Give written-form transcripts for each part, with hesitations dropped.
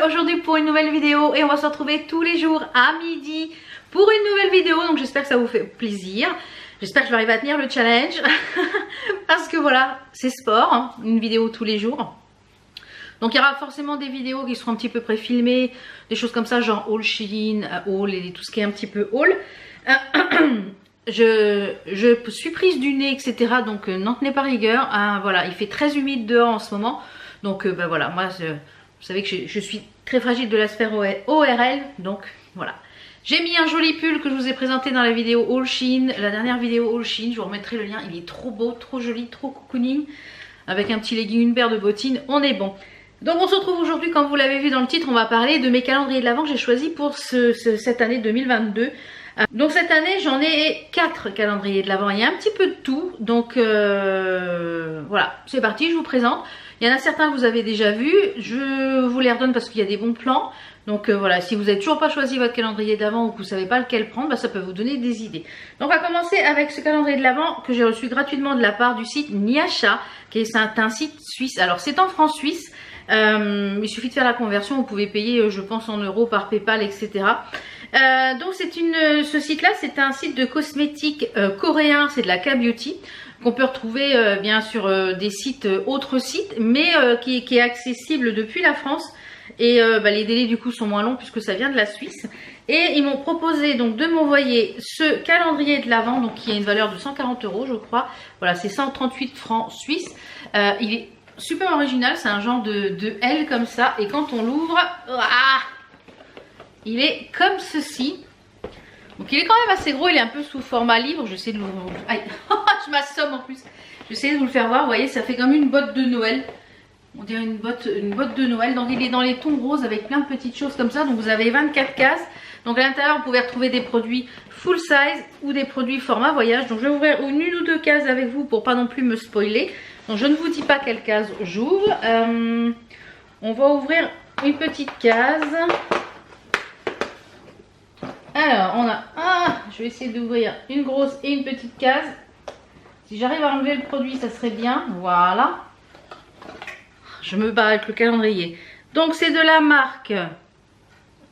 aujourd'hui pour une nouvelle vidéo et on va se retrouver tous les jours à midi pour une nouvelle vidéo. Donc j'espère que ça vous fait plaisir. J'espère que je vais arriver à tenir le challenge parce que voilà, c'est sport, hein, une vidéo tous les jours. Donc il y aura forcément des vidéos qui seront un petit peu pré-filmées, des choses comme ça, genre haul Shein, haul et tout ce qui est un petit peu haul. Je suis prise du nez, etc. Donc n'en tenez pas rigueur. Voilà, il fait très humide dehors en ce moment. Donc ben voilà, moi vous savez que je suis très fragile de la sphère ORL. Donc voilà. J'ai mis un joli pull que je vous ai présenté dans la vidéo haul Shein, la dernière vidéo haul Shein. Je vous remettrai le lien, il est trop beau, trop joli, trop cocooning. Avec un petit legging, une paire de bottines, on est bon. Donc on se retrouve aujourd'hui, comme vous l'avez vu dans le titre, on va parler de mes calendriers de l'Avent que j'ai choisi pour cette année 2022. Donc cette année j'en ai 4 calendriers de l'Avent, il y a un petit peu de tout. Donc voilà, c'est parti, je vous présente. Il y en a certains que vous avez déjà vus, je vous les redonne parce qu'il y a des bons plans. Donc voilà, si vous n'avez toujours pas choisi votre calendrier de l'Avent ou que vous ne savez pas lequel prendre, bah, ça peut vous donner des idées. Donc on va commencer avec ce calendrier de l'Avent que j'ai reçu gratuitement de la part du site Niasha, qui est un site suisse. Alors c'est en francs suisses. Il suffit de faire la conversion, vous pouvez payer je pense en euros par PayPal, etc. Donc ce site là c'est un site de cosmétiques coréen, c'est de la K-Beauty qu'on peut retrouver bien sur des sites, autres sites, mais qui est accessible depuis la France. Et les délais du coup sont moins longs puisque ça vient de la Suisse. Et ils m'ont proposé donc de m'envoyer ce calendrier de l'Avent, donc qui a une valeur de 140 € je crois. Voilà, c'est 138 francs suisses. Il est super original, c'est un genre de L comme ça. Et quand on l'ouvre, il est comme ceci. Donc il est quand même assez gros, il est un peu sous format livre. J'essaie de l'ouvrir. Aïe, je m'assomme en plus. J'essaie de vous le faire voir, vous voyez, ça fait comme une botte de Noël. On dirait une botte de Noël. Donc il est dans les tons roses avec plein de petites choses comme ça. Donc vous avez 24 cases. Donc à l'intérieur vous pouvez retrouver des produits full size ou des produits format voyage. Donc je vais ouvrir une ou deux cases avec vous pour pas non plus me spoiler. Donc je ne vous dis pas quelle case j'ouvre. On va ouvrir une petite case. Alors on a je vais essayer d'ouvrir une grosse et une petite case. Si j'arrive à enlever le produit ça serait bien. Voilà. Je me bats avec le calendrier. Donc c'est de la marque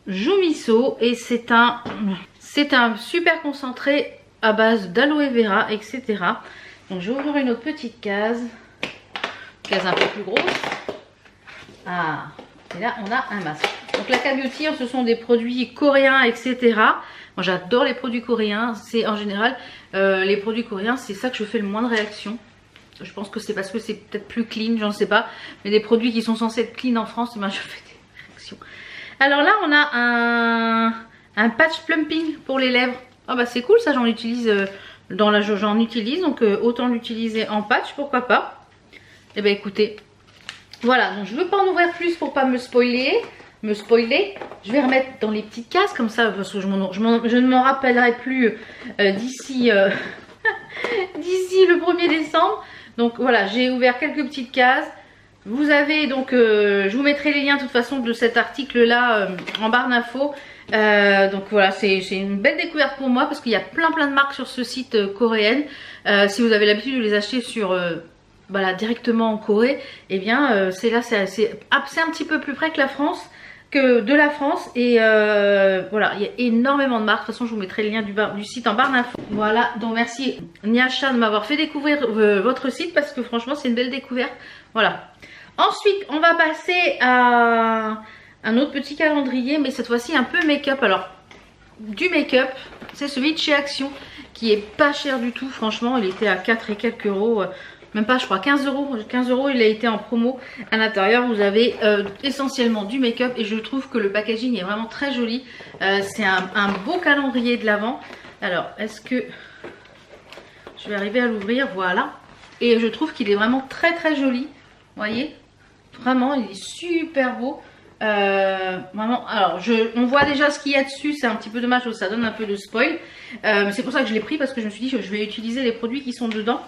Jumiso et c'est un super concentré à base d'aloe vera, etc. Donc je vais ouvrir une autre petite case. Case un peu plus grosse. Et là on a un masque. Donc la K-Beauty, ce sont des produits coréens, etc. Moi j'adore les produits coréens. C'est en général les produits coréens, c'est ça que je fais le moins de réactions. Je pense que c'est parce que c'est peut-être plus clean, j'en sais pas. Mais des produits qui sont censés être clean en France, ben je fais des réactions. Alors là, on a un patch plumping pour les lèvres. Ah bah c'est cool, ça j'en utilise j'en utilise. Donc autant l'utiliser en patch, pourquoi pas. Et ben écoutez, voilà. Donc je veux pas en ouvrir plus pour pas me spoiler. Je vais remettre dans les petites cases comme ça parce que je ne m'en rappellerai plus d'ici d'ici le 1er décembre. Donc voilà, j'ai ouvert quelques petites cases. Vous avez donc, je vous mettrai les liens de toute façon de cet article là en barre d'infos. Donc voilà, c'est une belle découverte pour moi parce qu'il y a plein de marques sur ce site coréenne. Si vous avez l'habitude de les acheter sur directement en Corée, et bien c'est un petit peu plus près que la France. De la France et voilà, il y a énormément de marques. De toute façon je vous mettrai le lien du site en barre d'infos. Voilà, donc merci Niasha de m'avoir fait découvrir votre site parce que franchement c'est une belle découverte. Voilà, ensuite on va passer à un autre petit calendrier, mais cette fois-ci un peu make-up. Alors du make-up, c'est celui de chez Action qui est pas cher du tout. Franchement il était à 4 et quelques euros, même pas je crois 15 €. 15 € il a été en promo. À l'intérieur vous avez essentiellement du make-up et je trouve que le packaging est vraiment très joli. C'est un beau calendrier de l'Avent. Alors est-ce que je vais arriver à l'ouvrir? Voilà. Et je trouve qu'il est vraiment très joli. Vous voyez, vraiment il est super beau. Vraiment, alors on voit déjà ce qu'il y a dessus. C'est un petit peu dommage, ça donne un peu de spoil. C'est pour ça que je l'ai pris parce que je me suis dit que je vais utiliser les produits qui sont dedans.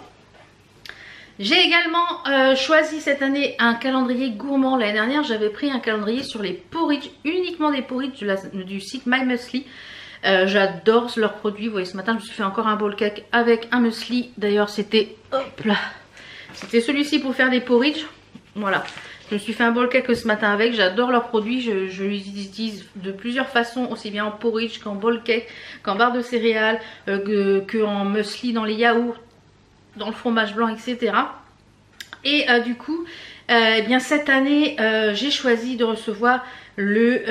J'ai également choisi cette année un calendrier gourmand. L'année dernière j'avais pris un calendrier sur les porridge, uniquement des porridge du site My Muesli. J'adore leurs produits. Vous voyez, ce matin je me suis fait encore un bowl cake avec un muesli. D'ailleurs c'était, hop là, c'était celui-ci pour faire des porridge. Voilà, Je me suis fait un bowl cake ce matin avec. J'adore leurs produits. Je les utilise de plusieurs façons, aussi bien en porridge qu'en bowl cake, qu'en barre de céréales, qu'en muesli dans les yaourts, dans le fromage blanc, etc. Et du coup, eh bien cette année, j'ai choisi de recevoir le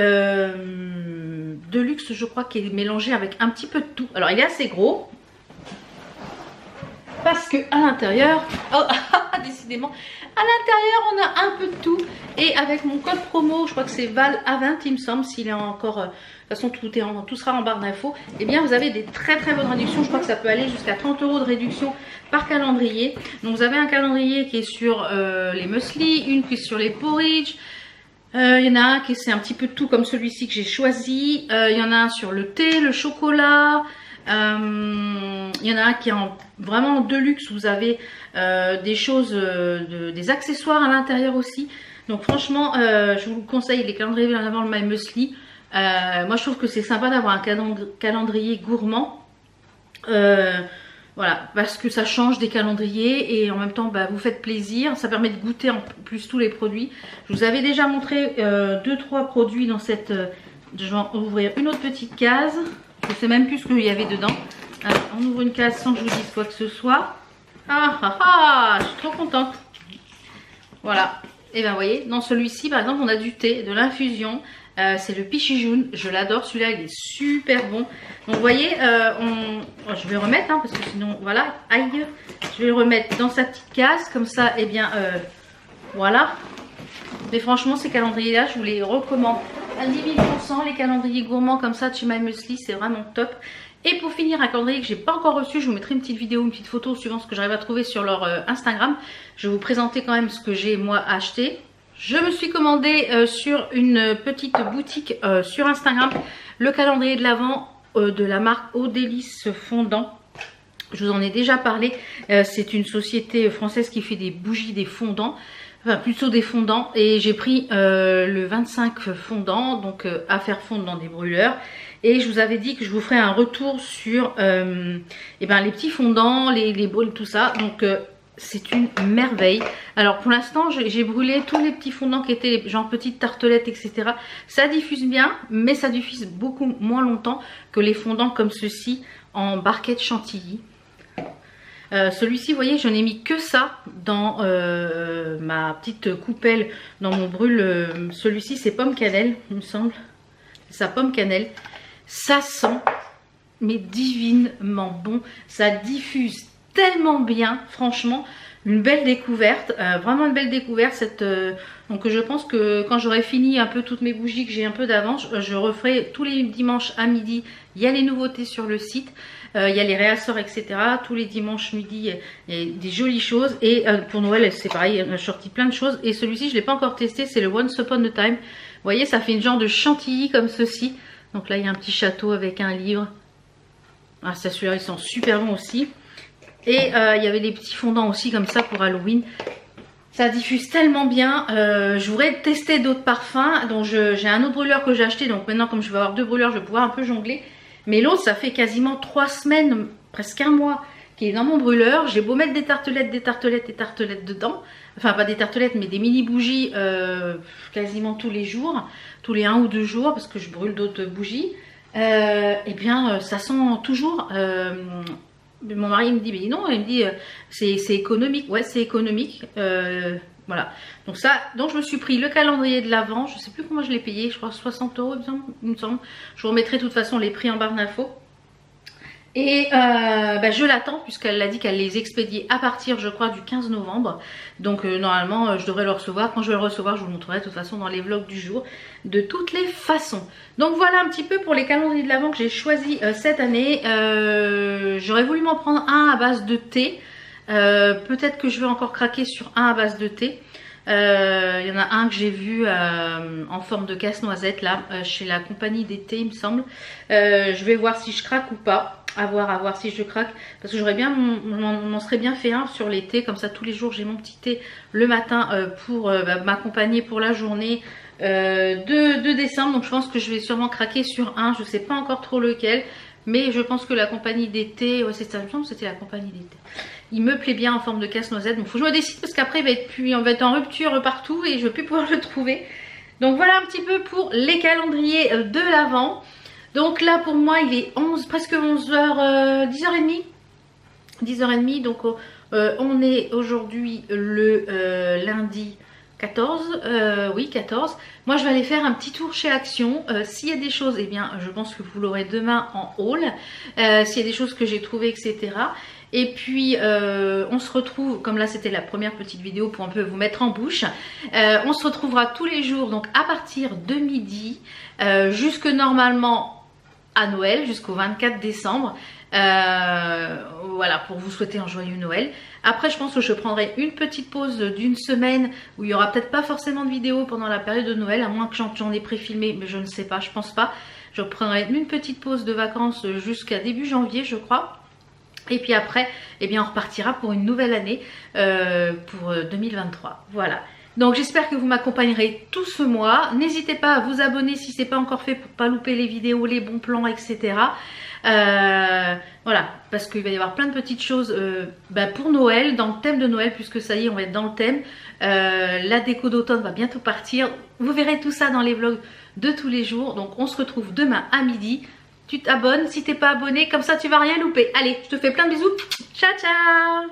Deluxe, je crois, qui est mélangé avec un petit peu de tout. Alors il est assez gros. Parce que à l'intérieur, oh, décidément, à l'intérieur on a un peu de tout. Et avec mon code promo, je crois que c'est Val A20 il me semble, s'il est encore, de toute façon tout sera en barre d'infos. Et bien vous avez des très bonnes réductions, je crois que ça peut aller jusqu'à 30 € de réduction par calendrier. Donc vous avez un calendrier qui est sur les muesli, une qui est sur les porridge. Il y en a un qui est un petit peu de tout comme celui-ci que j'ai choisi. Il y en a un sur le thé, le chocolat. Il y en a un qui est vraiment en deluxe, vous avez des choses, des accessoires à l'intérieur aussi. Donc franchement, je vous conseille les calendriers en avant le My Muesli. Moi je trouve que c'est sympa d'avoir un calendrier gourmand. Voilà, parce que ça change des calendriers et en même temps bah, vous faites plaisir. Ça permet de goûter en plus tous les produits. Je vous avais déjà montré 2-3 produits dans cette... je vais en ouvrir une autre petite case. Je ne sais même plus ce qu'il y avait dedans. Alors, on ouvre une case sans que je vous dise quoi que ce soit. Je suis trop contente. Voilà. Et bien, vous voyez, dans celui-ci, par exemple, on a du thé, de l'infusion. C'est le Pichijoun. Je l'adore. Celui-là, il est super bon. Donc, vous voyez, je vais le remettre, hein, parce que sinon, voilà. Aïe. Je vais le remettre dans sa petite case. Comme ça, et bien, voilà. Mais franchement, ces calendriers-là, je vous les recommande à 10 000%. Les calendriers gourmands comme ça de chez My Muesli, c'est vraiment top. Et pour finir, un calendrier que j'ai pas encore reçu, je vous mettrai une petite vidéo, une petite photo suivant ce que j'arrive à trouver sur leur Instagram. Je vais vous présenter quand même ce que j'ai moi acheté. Je me suis commandé sur une petite boutique sur Instagram le calendrier de l'Avent de la marque Eau Délice Fondant. Je vous en ai déjà parlé. C'est une société française qui fait des bougies, des fondants. Enfin plutôt des fondants, et j'ai pris le 25 fondant, donc à faire fondre dans des brûleurs. Et je vous avais dit que je vous ferai un retour sur les petits fondants, les boules, tout ça. Donc c'est une merveille. Alors pour l'instant j'ai brûlé tous les petits fondants qui étaient genre petites tartelettes, etc. Ça diffuse bien, mais ça diffuse beaucoup moins longtemps que les fondants comme ceux-ci en barquette chantilly. Celui-ci, vous voyez, je n'ai mis que ça dans ma petite coupelle, dans mon brûle. Celui-ci, c'est pomme cannelle, il me semble. C'est ça, pomme cannelle. Ça sent, mais divinement bon. Ça diffuse tellement bien, franchement. Une belle découverte, vraiment une belle découverte. Donc je pense que quand j'aurai fini un peu toutes mes bougies, que j'ai un peu d'avance, je referai tous les dimanches à midi. Il y a les nouveautés sur le site. Il y a les réassorts, etc. Tous les dimanches midi, il y a des jolies choses. Et pour Noël, c'est pareil, on a sorti plein de choses. Et celui-ci, je ne l'ai pas encore testé, c'est le Once Upon a Time. Vous voyez, ça fait une genre de chantilly comme ceci. Donc là, il y a un petit château avec un livre. Ah, ça, celui-là, ils sont super bons aussi. Et il y avait des petits fondants aussi comme ça pour Halloween. Ça diffuse tellement bien. Je voudrais tester d'autres parfums. Donc j'ai un autre brûleur que j'ai acheté. Donc maintenant, comme je vais avoir deux brûleurs, je vais pouvoir un peu jongler. Mais l'autre, ça fait quasiment 3 semaines, presque un mois, qu'il est dans mon brûleur. J'ai beau mettre des tartelettes dedans. Enfin, pas des tartelettes, mais des mini bougies quasiment tous les jours. Tous les 1 ou 2 jours, parce que je brûle d'autres bougies. Eh bien, ça sent toujours... mon mari me dit, mais non, il me dit, c'est économique. Ouais, c'est économique. Voilà. Donc je me suis pris le calendrier de l'Avent. Je sais plus comment je l'ai payé. Je crois 60 €, il me semble. Je vous remettrai de toute façon les prix en barre d'infos. Et je l'attends puisqu'elle a dit qu'elle les expédiait à partir, je crois, du 15 novembre. Donc normalement, je devrais le recevoir. Quand je vais le recevoir, je vous le montrerai de toute façon dans les vlogs du jour. De toutes les façons. Donc voilà un petit peu pour les calendriers de l'Avent que j'ai choisi cette année. J'aurais voulu m'en prendre un à base de thé. Peut-être que je vais encore craquer sur un à base de thé. Il y en a un que j'ai vu en forme de casse-noisette là chez la compagnie des thés, il me semble. Je vais voir si je craque ou pas. À voir si je craque, parce que j'aurais bien, m'en serait bien fait un sur les thés, comme ça tous les jours j'ai mon petit thé le matin pour m'accompagner pour la journée de décembre. Donc je pense que je vais sûrement craquer sur un, je sais pas encore trop lequel, Mais je pense que la compagnie d'été, ouais c'est ça, je pense que c'était la compagnie d'été. Il me plaît bien en forme de casse-noisette. Donc faut que je me décide parce qu'après on va être en rupture partout et je ne vais plus pouvoir le trouver. Donc voilà un petit peu pour les calendriers de l'Avent. Donc là pour moi il est presque 11h, 10h30. 10h30, donc on est aujourd'hui le lundi 14, oui 14. Moi je vais aller faire un petit tour chez Action. S'il y a des choses, eh bien je pense que vous l'aurez demain en haul. S'il y a des choses que j'ai trouvées, etc. Et puis on se retrouve, comme là c'était la première petite vidéo pour un peu vous mettre en bouche. On se retrouvera tous les jours, donc à partir de midi, jusque normalement à Noël, jusqu'au 24 décembre. Voilà, pour vous souhaiter un joyeux Noël. Après je pense que je prendrai une petite pause d'une semaine où il n'y aura peut-être pas forcément de vidéo pendant la période de Noël, à moins que j'en ai préfilmé, mais je ne sais pas, je pense pas. Je prendrai une petite pause de vacances jusqu'à début janvier je crois. Et puis après, eh bien on repartira pour une nouvelle année pour 2023. Voilà. Donc j'espère que vous m'accompagnerez tout ce mois. N'hésitez pas à vous abonner si ce n'est pas encore fait pour ne pas louper les vidéos, les bons plans, etc. Voilà, parce qu'il va y avoir plein de petites choses pour Noël, dans le thème de Noël, puisque ça y est, on va être dans le thème. La déco d'automne va bientôt partir. Vous verrez tout ça dans les vlogs de tous les jours. Donc on se retrouve demain à midi. Tu t'abonnes si t'es pas abonné, comme ça tu vas rien louper. Allez, je te fais plein de bisous. Ciao, ciao.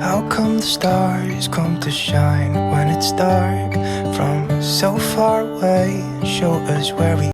How come the stars come to shine when it's dark from so far away and show us where we